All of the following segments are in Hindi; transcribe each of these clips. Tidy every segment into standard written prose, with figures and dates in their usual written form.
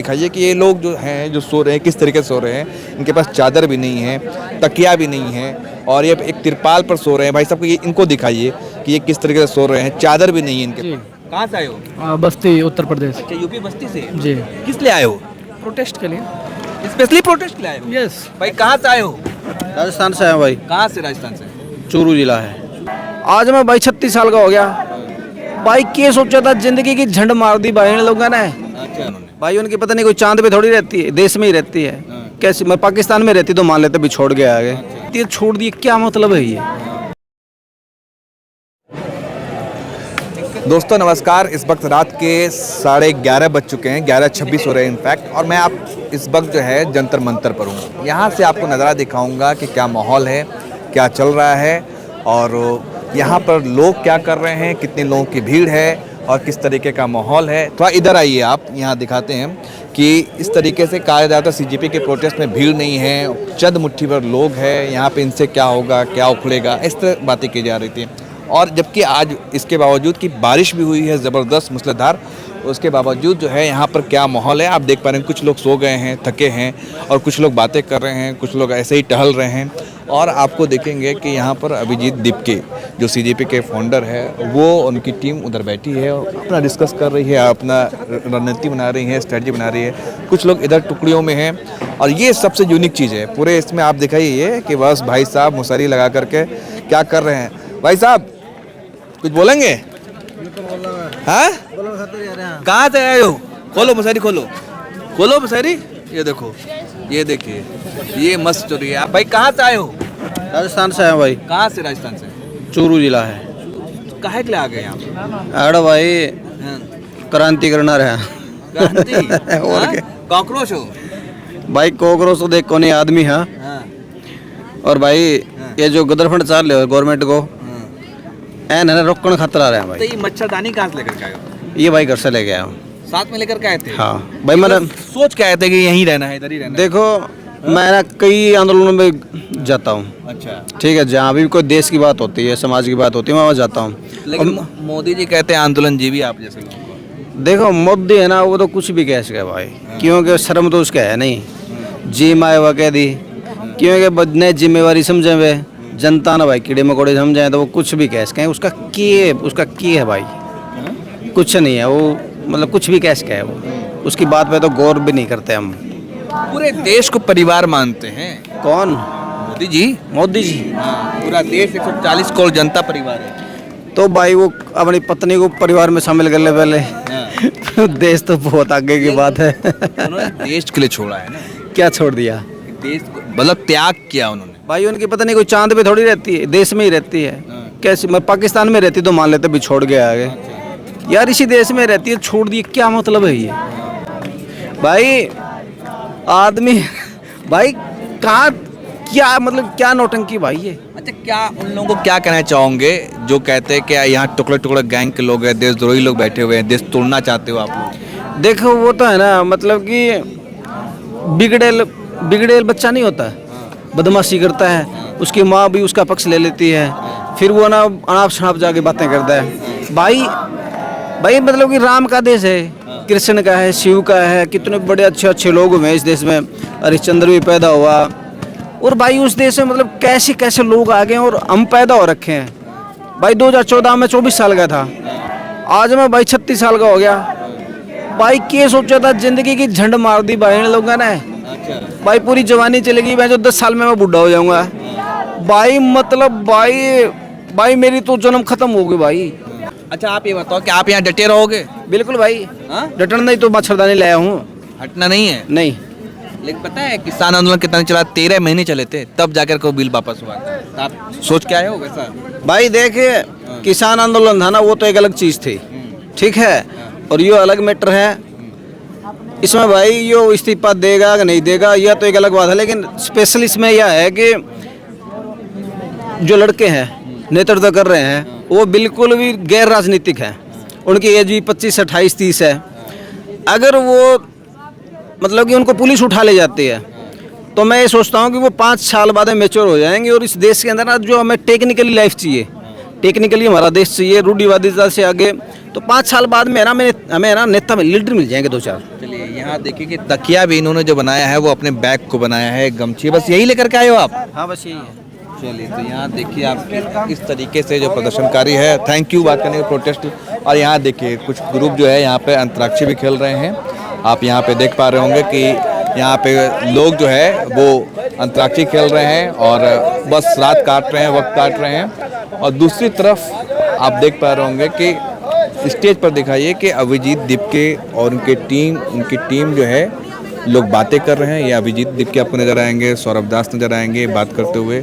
दिखाइए कि ये लोग जो हैं जो सो रहे हैं किस तरीके से सो रहे हैं। इनके पास चादर भी नहीं है, तकिया भी नहीं है और ये एक तिरपाल पर सो रहे हैं। भाई साहब ये इनको दिखाइए कि ये किस तरीके से सो रहे हैं, चादर भी नहीं है इनके पास। कहाँ से आए हो? बस्ती उत्तर प्रदेश। अच्छा, यूपी बस्ती से जी। किस लिए आए हो? प्रोटेस्ट के लिए। स्पेशली प्रोटेस्ट के लिए आए हो? यस। भाई कहाँ से आए हो? राजस्थान से है भाई। कहाँ से राजस्थान से? चूरू जिला है। आज मैं भाई 36 साल का हो गया भाई। क्या सोचा था, जिंदगी की झंड मार दी भाई इन लोगों ने। अच्छा उन्होंने भाई उनकी पता नहीं कोई चांद पे थोड़ी रहती है, देश में ही रहती है। कैसे मैं पाकिस्तान में रहती तो मान लेते भी छोड़ गया आगे। ये छोड़ दिए, क्या मतलब है ये? दोस्तों नमस्कार। इस वक्त रात के 11:30 बज चुके हैं, 11:26 हो रहे हैं इनफैक्ट। और मैं आप इस वक्त जो है जंतर मंतर पर हूँ। यहाँ से आपको नज़ारा दिखाऊंगा कि क्या माहौल है, क्या चल रहा है और यहाँ पर लोग क्या कर रहे हैं, कितने लोगों की भीड़ है और किस तरीके का माहौल है। थोड़ा इधर आइए आप, यहाँ दिखाते हैं कि इस तरीके से कहा जाता है सीजेपी के प्रोटेस्ट में भीड़ नहीं है, चंद मुट्ठी भर लोग हैं। यहाँ पे इनसे क्या होगा, क्या उखड़ेगा, इस तरह बातें की जा रही थी। और जबकि आज इसके बावजूद कि बारिश भी हुई है ज़बरदस्त मूसलाधार, उसके बावजूद जो है यहाँ पर क्या माहौल है आप देख पा रहे हैं। कुछ लोग सो गए हैं, थके हैं और कुछ लोग बातें कर रहे हैं, कुछ लोग ऐसे ही टहल रहे हैं। और आपको देखेंगे कि यहाँ पर अभिजीत दीपके जो सीजेपी के फाउंडर है, वो उनकी टीम उधर बैठी है और अपना डिस्कस कर रही है, अपना रणनीति बना रही है, स्ट्रेटजी बना रही है। कुछ लोग इधर टुकड़ियों में हैं और ये सबसे यूनिक चीज़ है पूरे इसमें। आप दिखाइए कि बस भाई साहब मुसरी लगा करके क्या कर रहे हैं। भाई साहब कुछ बोलेंगे? हाँ, कहाँ से आए हो? खोलो मसारी, खोलो खोलो मसारी। ये देखो, ये देखिए, ये मस्त चोरी है। आप भाई कहाँ से आए हो? राजस्थान से है भाई। कहाँ से राजस्थान से? चूरू जिला है। काहे के लिए आ गए यहाँ पे? अरे भाई क्रांति करना रहा। क्रांति? और हाँ? क्या? कॉकरोच हो? भाई कोकरोच तो देख कोने आदमी है। हाँ। और भाई ये जो गदरफंड चाल रहे हो गवर्नमेंट को एन है रोकने खतरा रहे हैं तो भाई। ये मच्छरदानी कहाँ से लेकर के आए हो? ये भाई घर से ले गया हूँ। साथ में लेकर के आए थे? हाँ भाई मैंने सोच के आए थे कि यहीं रहना है, इधर ही रहना है? देखो मैं ना कई आंदोलनों में जाता हूँ। अच्छा। ठीक है, जहाँ भी कोई देश की बात होती है, समाज की बात होती है, मैं वहाँ जाता हूँ। लेकिन मोदी जी कहते हैं आंदोलन जीवी आप जैसे लोगों को। देखो मोदी है ना, वो तो कुछ भी कह सके भाई, क्योंकि शर्म तो उसका है नहीं। जी माए वह कह दी, क्योंकि नए जिम्मेवारी समझे हुए जनता ना भाई कीड़े मकोड़े समझे तो वो कुछ भी कह सकें। उसका की है भाई, कुछ नहीं है वो, मतलब कुछ भी कह सके है वो। उसकी बात पे तो गौर भी नहीं करते हम। पूरे देश को परिवार मानते हैं कौन? मोदी जी। मोदी जी। पूरा देश 140 करोड़ जनता परिवार है। तो भाई वो अपनी पत्नी को परिवार में शामिल कर ले पहले। देश तो बहुत आगे की बात है। उन्होंने देश के लिए छोड़ा है ना। क्या छोड़ दिया? देश को मतलब त्याग किया उन्होंने। भाई उनकी पता नहीं कोई चांद पे थोड़ी रहती है, देश में ही रहती है। कैसे मैं पाकिस्तान में रहती तो मान लेते भी छोड़ गया आगे। यार इसी देश में रहती है, छोड़ दिए, क्या मतलब है ये? भाई आदमी भाई कहाँ, क्या मतलब, क्या नौटंकी भाई ये? अच्छा, क्या उन लोगों को क्या कहना चाहोगे जो कहते हैं कि यहाँ टुकड़े टुकड़े गैंग के लोग हैं, देशद्रोही लोग बैठे हुए हैं, देश तोड़ना चाहते हो आप लोग? देखो वो तो है ना, मतलब कि बिगड़ेल बच्चा नहीं होता, बदमाशी करता है, उसकी माँ भी उसका पक्ष ले लेती है, फिर वो ना अनाप शनाप जाके बातें करता है। भाई मतलब कि राम का देश है, कृष्ण का है, शिव का है, कितने बड़े अच्छे अच्छे लोग हुए इस देश में। हरिश्चंद्र भी पैदा हुआ। और भाई उस देश में मतलब कैसे कैसे लोग आ गए और हम पैदा हो रखे हैं। भाई 2014 में 24 साल का था, आज मैं भाई 36 साल का हो गया भाई। क्या सोचा था, जिंदगी की झंड मार दी भाई इन लोगों ने। भाई पूरी जवानी चलेगी, मैं जो 10 साल में मैं बूढ़ा हो जाऊंगा भाई। मतलब भाई मेरी तो जन्म खत्म हो गई भाई। अच्छा आप ये बताओ कि आप यहाँ डटे रहोगे? बिल्कुल भाई। हाँ? डटन नहीं तो मच्छरदानी लाया हूँ। हटना नहीं है? नहीं। लेकिन पता है किसान आंदोलन कितना चला? 13 महीने चले थे, तब जाकर को बिल वापस हुआ था। तो आप सोच के आए हो वैसा? भाई देखिए, किसान आंदोलन था ना, वो तो एक अलग चीज़ थी, ठीक है, और ये अलग मैटर है। इसमें भाई ये इस्तीफा देगा कि नहीं देगा यह तो एक अलग बात है, लेकिन स्पेशल इसमें यह है कि जो लड़के हैं नेतृत्व कर रहे हैं वो बिल्कुल भी गैर राजनीतिक हैं। उनकी एज भी 25 से 28 30 है। अगर वो मतलब कि उनको पुलिस उठा ले जाती है तो मैं ये सोचता हूँ कि वो 5 साल बाद मैच्योर हो जाएंगे। और इस देश के अंदर ना जो हमें टेक्निकली लाइफ चाहिए, टेक्निकली हमारा देश चाहिए, रूढ़िवादिता से आगे तो 5 साल बाद में ना हमें ना नेता में लीडर मिल जाएंगे 2-4। चलिए यहाँ देखिए कि तकिया भी इन्होंने जो बनाया है वो अपने बैग को बनाया है, गमछी, बस यही लेकर के आए हो आप? हाँ बस यही है। चलिए तो यहाँ देखिए आप इस तरीके से जो प्रदर्शनकारी है, थैंक यू बात करने के प्रोटेस्ट। और यहाँ देखिए कुछ ग्रुप जो है यहाँ पे अंतराक्षी भी खेल रहे हैं। आप यहाँ पे देख पा रहे होंगे कि यहाँ पे लोग जो है वो अंतराक्षी खेल रहे हैं और बस रात काट रहे हैं, वक्त काट रहे हैं। और दूसरी तरफ आप देख पा रहे होंगे कि स्टेज पर दिखाइए कि अभिजीत दीपके और उनकी टीम जो है लोग बातें कर रहे हैं। ये अभिजीत दीपके आपको नज़र आएंगे, सौरभ दास नज़र आएंगे बात करते हुए।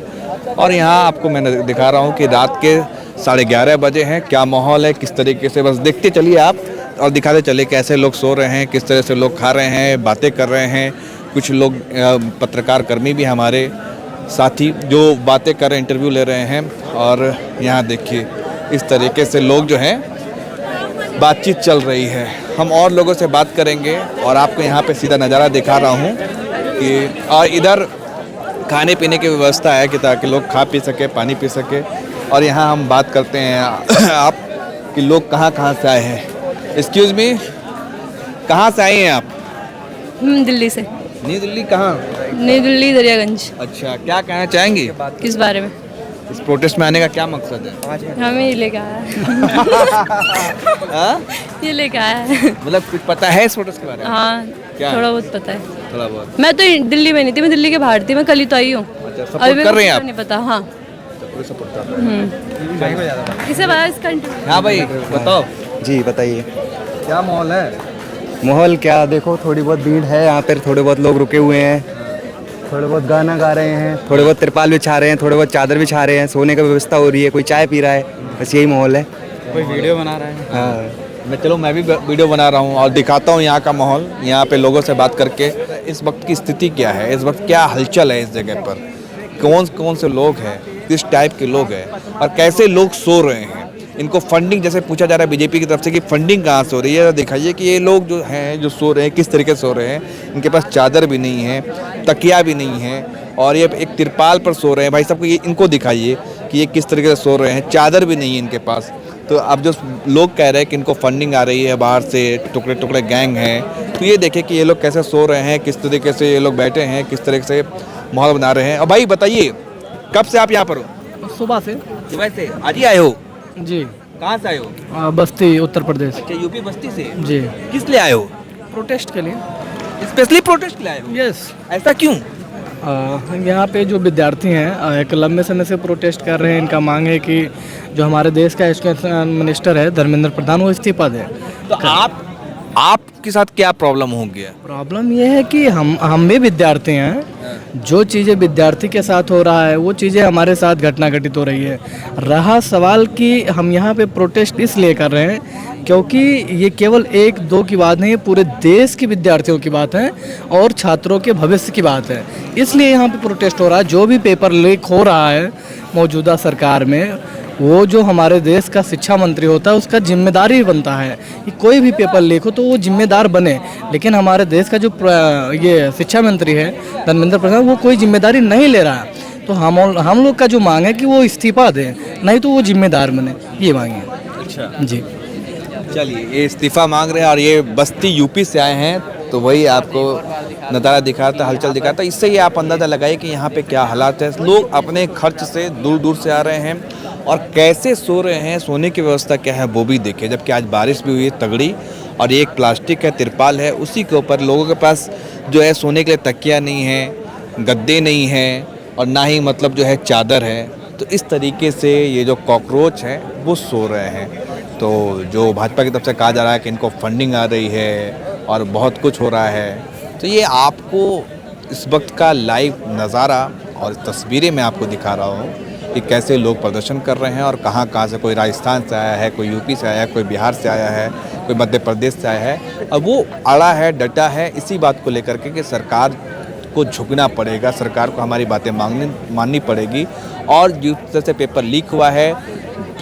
और यहाँ आपको मैं दिखा रहा हूँ कि रात के 11:30 बजे हैं, क्या माहौल है, किस तरीके से, बस देखते चलिए आप और दिखाते चलिए कैसे लोग सो रहे हैं, किस तरह से लोग खा रहे हैं, बातें कर रहे हैं। कुछ लोग पत्रकार कर्मी भी हमारे साथी जो बातें कर रहे हैं, इंटरव्यू ले रहे हैं। और यहाँ देखिए इस तरीके से लोग जो हैं बातचीत चल रही है। हम और लोगों से बात करेंगे और आपको यहाँ पे सीधा नज़ारा दिखा रहा हूँ कि और इधर खाने पीने की व्यवस्था है कि ताकि लोग खा पी सके, पानी पी सके। और यहाँ हम बात करते हैं आप कि लोग कहाँ से आए हैं। एक्सक्यूज़ मी, कहाँ से आए हैं आप? दिल्ली से। नई दिल्ली कहाँ? नई दिल्ली दरियागंज। अच्छा, क्या कहना चाहेंगी किस बारे में? इस प्रोटेस्ट में आने का क्या मकसद है? हमें ये लेके आया है। हाँ? ये लेके आया है। मतलब कुछ पता है इस प्रोटेस्ट के बारे में? हाँ, क्या? थोड़ा बहुत पता है। थोड़ा बहुत। मैं तो दिल्ली में नहीं थी, मैं दिल्ली के बाहर थी, मैं कल ही तो आई हूँ। अच्छा, सपोर्ट कर रहे हैं आप? नहीं पता। हाँ, पूरे सपोर्ट कर रहे हैं। इसे बता इस कंट्री। हाँ भाई बताओ, जी बताइए। क्या माहौल है? माहौल क्या, देखो थोड़ी बहुत भीड़ है यहाँ पर, थोड़े बहुत लोग रुके हुए हैं, थोड़े बहुत गाना गा रहे हैं, थोड़े बहुत तिरपाल बिछा रहे हैं, थोड़े बहुत चादर बिछा रहे हैं, सोने की व्यवस्था हो रही है, कोई चाय पी रहा है, बस यही माहौल है। कोई वीडियो बना रहा है। हाँ मैं भी वीडियो बना रहा हूँ और दिखाता हूँ यहाँ का माहौल। यहाँ पे लोगों से बात करके इस वक्त की स्थिति क्या है, इस वक्त क्या हलचल है इस जगह पर, कौन से लोग हैं, किस टाइप के लोग हैं और कैसे लोग सो रहे हैं। इनको फंडिंग जैसे पूछा जा रहा है बीजेपी की तरफ से कि फंडिंग कहाँ से हो रही है, दिखाइए कि ये लोग जो हैं जो सो रहे हैं किस तरीके से सो रहे हैं। इनके पास चादर भी नहीं है, तकिया भी नहीं है और ये एक तिरपाल पर सो रहे हैं। भाई साहब को ये इनको दिखाइए कि ये किस तरीके से सो रहे हैं, चादर भी नहीं है इनके पास। तो अब जो लोग कह रहे हैं कि इनको फंडिंग आ रही है बाहर से, टुकड़े टुकड़े गैंग हैं, तो ये देखिए कि ये लोग कैसे सो रहे हैं, किस तरीके से ये लोग बैठे हैं, किस तरीके से माहौल बना रहे हैं। और भाई बताइए कब से आप यहाँ पर हो? सुबह से। सुबह से आज ही आए हो? जी। कहाँ से आए हो? बस्ती, उत्तर प्रदेश। अच्छा, यूपी बस्ती से। जी। किस लिए आए हो? प्रोटेस्ट के लिए। स्पेशली प्रोटेस्ट के लिए आए हो? यस। ऐसा क्यों? यहाँ पे जो विद्यार्थी हैं एक लंबे समय से प्रोटेस्ट कर रहे हैं। इनका मांग है कि जो हमारे देश का एजुकेशन मिनिस्टर है धर्मेंद्र प्रधान, वो इस्तीफा दें। तो आपके साथ क्या प्रॉब्लम हो गया? प्रॉब्लम ये है कि हम भी विद्यार्थी हैं। जो चीज़ें विद्यार्थी के साथ हो रहा है वो चीज़ें हमारे साथ घटना घटित हो रही है। रहा सवाल कि हम यहाँ पे प्रोटेस्ट इसलिए कर रहे हैं क्योंकि ये केवल 1-2 की बात नहीं है, पूरे देश के विद्यार्थियों की बात है और छात्रों के भविष्य की बात है। इसलिए यहाँ पे प्रोटेस्ट हो रहा है। जो भी पेपर लीक हो रहा है मौजूदा सरकार में, वो जो हमारे देश का शिक्षा मंत्री होता है उसका जिम्मेदारी बनता है कि कोई भी पेपर लीक हो तो वो जिम्मेदार बने। लेकिन हमारे देश का जो ये शिक्षा मंत्री है धर्मेंद्र प्रधान, वो कोई जिम्मेदारी नहीं ले रहा है। तो हम लोग का जो मांग है कि वो इस्तीफा दें, नहीं तो वो जिम्मेदार बने, ये मांग है। अच्छा जी। चलिए, ये इस्तीफा मांग रहे हैं और ये बस्ती यूपी से आए हैं, तो वही आपको नज़ारा दिखाता, हलचल दिखाता। इससे ही आप अंदाज़ा लगाइए कि यहाँ पे क्या हालात है। लोग अपने खर्च से दूर दूर से आ रहे हैं और कैसे सो रहे हैं, सोने की व्यवस्था क्या है वो भी देखिए। जबकि आज बारिश भी हुई है तगड़ी और एक प्लास्टिक का तिरपाल है, उसी के ऊपर लोगों के पास जो है सोने के लिए तकिया नहीं है, गद्दे नहीं हैं और ना ही मतलब जो है चादर है। तो इस तरीके से ये जो कॉकरोच हैं वो सो रहे हैं। तो जो भाजपा की तरफ से कहा जा रहा है कि इनको फंडिंग आ रही है और बहुत कुछ हो रहा है, तो ये आपको इस वक्त का लाइव नज़ारा और तस्वीरें मैं आपको दिखा रहा हूँ कि कैसे लोग प्रदर्शन कर रहे हैं और कहाँ से कोई राजस्थान से आया है, कोई यूपी से आया है, कोई बिहार से आया है, कोई मध्य प्रदेश से आया है। अब वो अड़ा है, डटा है इसी बात को लेकर के कि सरकार को झुकना पड़ेगा, सरकार को हमारी बातें माननी पड़ेगी। और जिस तरह से पेपर लीक हुआ है,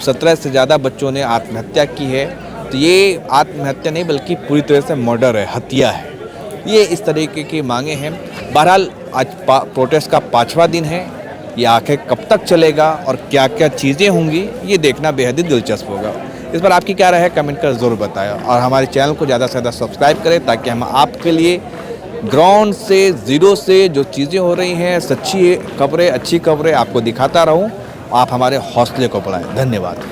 17 से ज़्यादा बच्चों ने आत्महत्या की है, तो ये आत्महत्या नहीं बल्कि पूरी तरह से मर्डर है, हत्या है। ये इस तरीके की मांगे हैं। बहरहाल आज प्रोटेस्ट का 5वां दिन है। ये आखिर कब तक चलेगा और क्या क्या चीज़ें होंगी ये देखना बेहद ही दिलचस्प होगा। इस पर आपकी क्या राय है कमेंट कर ज़रूर बताएं और हमारे चैनल को ज़्यादा से ज़्यादा सब्सक्राइब करें ताकि हम आपके लिए ग्राउंड से ज़ीरो से जो चीज़ें हो रही हैं सच्ची खबरें अच्छी खबरें आपको दिखाता रहूं। आप हमारे हौसले को बढ़ाएं। धन्यवाद।